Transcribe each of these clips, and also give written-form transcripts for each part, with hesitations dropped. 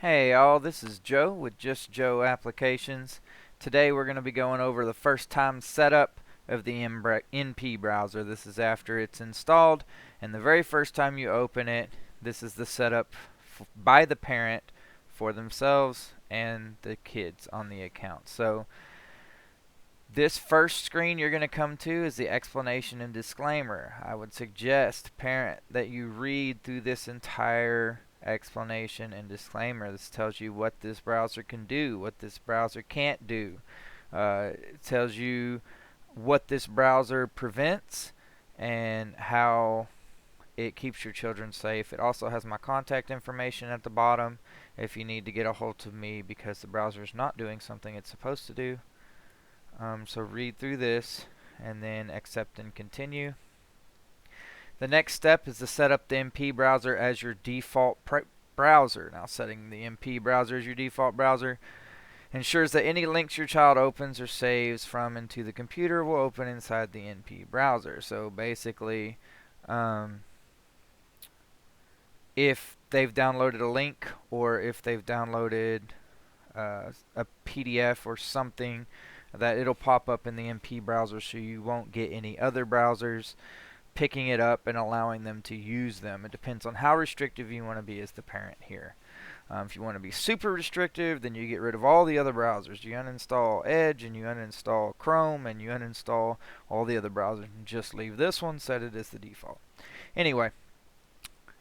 Hey y'all, this is Joe with Just Joe Applications. Today we're going to be going over the first time setup of the NP browser. This is after it's installed, and the very first time you open it, this is the setup by the parent for themselves and the kids on the account. So this first screen you're going to come to is the explanation and disclaimer. I would suggest, parent, that you read through this entire explanation and disclaimer. This tells you what this browser can do, what this browser can't do. It tells you what this browser prevents and how it keeps your children safe. It also has my contact information at the bottom if you need to get a hold of me because the browser is not doing something it's supposed to do. So read through this and then accept and continue. The next step is to set up the NP browser as your default browser. Now, setting the NP browser as your default browser ensures that any links your child opens or saves from into the computer will open inside the NP browser. So basically, if they've downloaded a link or if they've downloaded a PDF or something, that it'll pop up in the NP browser, so you won't get any other browsers picking it up and allowing them to use them. It depends on how restrictive you want to be as the parent here. If you want to be super restrictive, then you get rid of all the other browsers. You uninstall Edge and you uninstall Chrome and you uninstall all the other browsers and just leave this one, set it as the default. Anyway,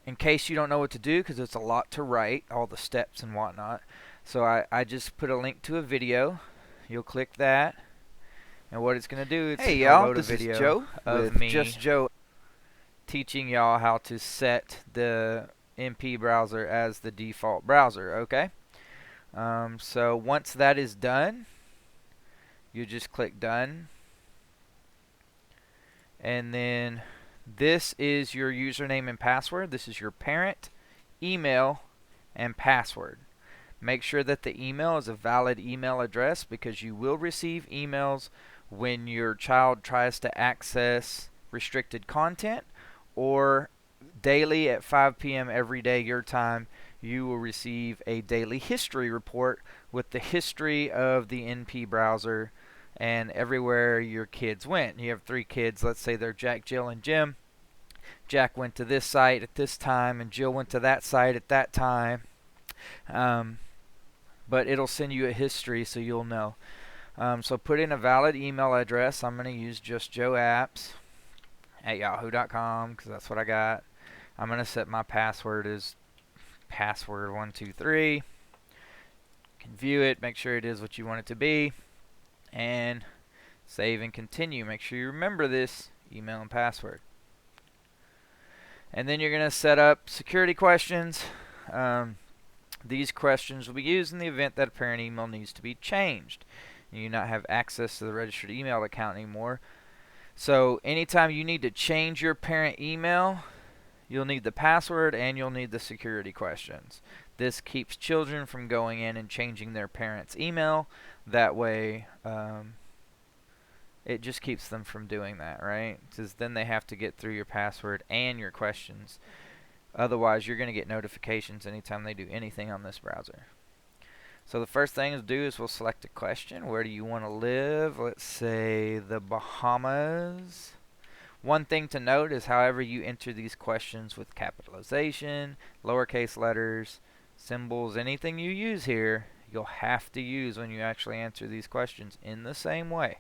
in case you don't know what to do, because it's a lot to write, all the steps and whatnot, so I just put a link to a video. You'll click that, and what it's going to do is Hey y'all, load a this is video Joe of with me Just Joe. teaching y'all how to set the NP browser as the default browser, okay? So once that is done, you just click done, and then this is your username and password. This is your parent, email, and password. Make sure that the email is a valid email address because you will receive emails when your child tries to access restricted content, or daily at 5 p.m. every day your time, you will receive a daily history report with the history of the NP browser and everywhere your kids went. You have 3 kids, let's say they're Jack, Jill, and Jim. Jack went to this site at this time and Jill went to that site at that time. But it'll send you a history so you'll know. So put in a valid email address. I'm going to use justjoeapps@yahoo.com because that's what I got. I'm going to set my password as password123. You can view it, make sure it is what you want it to be, and save and continue. Make sure you remember this email and password. And then you're going to set up security questions. These questions will be used in the event that a parent email needs to be changed and you not have access to the registered email account anymore. So anytime you need to change your parent email, you'll need the password and you'll need the security questions. This keeps children from going in and changing their parents' email. That way, it just keeps them from doing that, right? Because then they have to get through your password and your questions. Otherwise, you're going to get notifications anytime they do anything on this browser. So the first thing to do is we'll select a question. Where do you want to live? Let's say the Bahamas. One thing to note is however you enter these questions with capitalization, lowercase letters, symbols, anything you use here, you'll have to use when you actually answer these questions in the same way.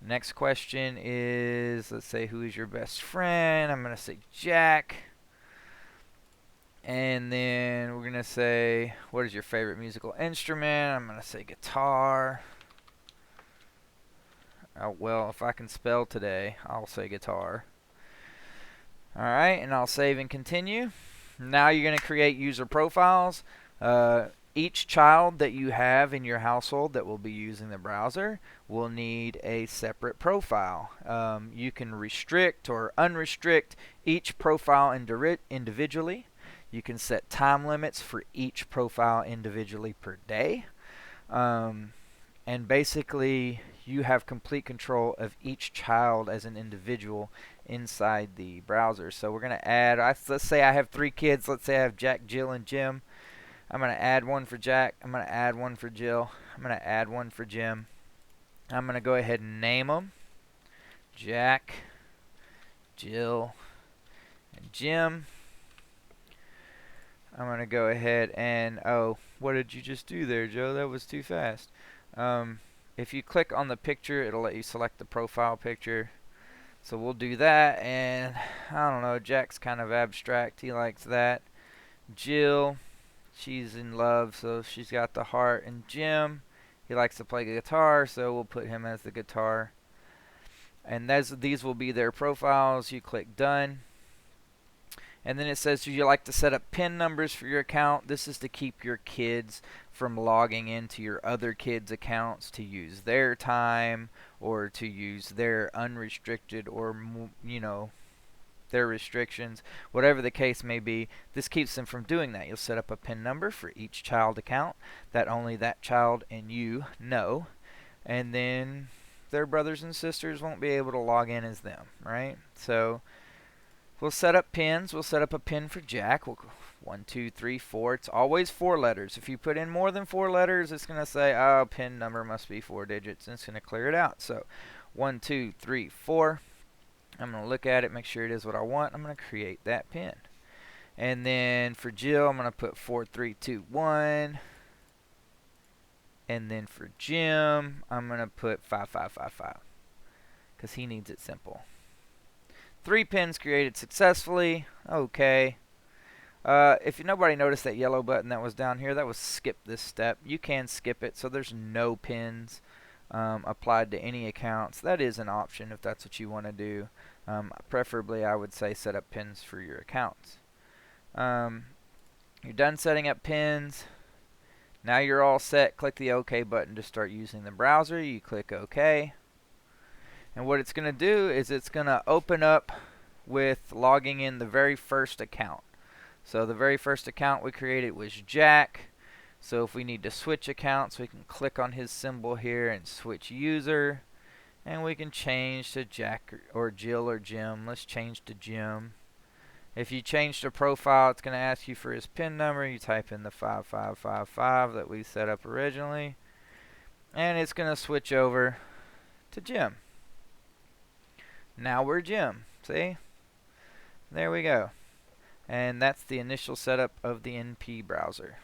Next question is, let's say, who is your best friend? I'm going to say Jack. And then we're going to say, what is your favorite musical instrument? I'm going to say guitar. Oh, well, if I can spell today, I'll say guitar. Alright, and I'll save and continue. Now you're going to create user profiles. Each child that you have in your household that will be using the browser will need a separate profile. You can restrict or unrestrict each profile individually. You can set time limits for each profile individually per day. And basically, you have complete control of each child as an individual inside the browser. So we're going to add, let's say I have 3 kids. Let's say I have Jack, Jill, and Jim. I'm going to add one for Jack. I'm going to add one for Jill. I'm going to add one for Jim. I'm going to go ahead and name them. Jack, Jill, and Jim. I'm going to go ahead and, oh, what did you just do there, Joe? That was too fast. If you click on the picture, it'll let you select the profile picture. So we'll do that, and I don't know, Jack's kind of abstract. He likes that. Jill, she's in love, so she's got the heart. And Jim, he likes to play guitar, so we'll put him as the guitar. And these will be their profiles. You click done. And then it says, do you like to set up PIN numbers for your account? This is to keep your kids from logging into your other kids' accounts to use their time or to use their unrestricted or, you know, their restrictions. Whatever the case may be, this keeps them from doing that. You'll set up a PIN number for each child account that only that child and you know. And then their brothers and sisters won't be able to log in as them, right? So we'll set up pins. We'll set up a pin for Jack. We'll go 1, 2, 3, 4. It's always 4 letters. If you put in more than 4 letters, it's going to say, oh, pin number must be 4 digits, and it's going to clear it out. So 1, 2, 3, 4. I'm going to look at it, make sure it is what I want. I'm going to create that pin. And then for Jill, I'm going to put 4, 3, 2, 1. And then for Jim, I'm going to put 5, 5, 5, 5. Because he needs it simple. 3 pins created successfully. Okay. If nobody noticed that yellow button that was down here, that was skip this step. You can skip it, so there's no pins applied to any accounts. That is an option if that's what you want to do. Preferably, I would say set up pins for your accounts. You're done setting up pins. Now you're all set. Click the OK button to start using the browser. You click OK. And what it's going to do is it's going to open up with logging in the very first account. So the very first account we created was Jack. So if we need to switch accounts, we can click on his symbol here and switch user. And we can change to Jack or Jill or Jim. Let's change to Jim. If you change the profile, it's going to ask you for his PIN number. You type in the 5555 that we set up originally. And it's going to switch over to Jim. Now we're Jim. See? There we go. And that's the initial setup of the NP browser.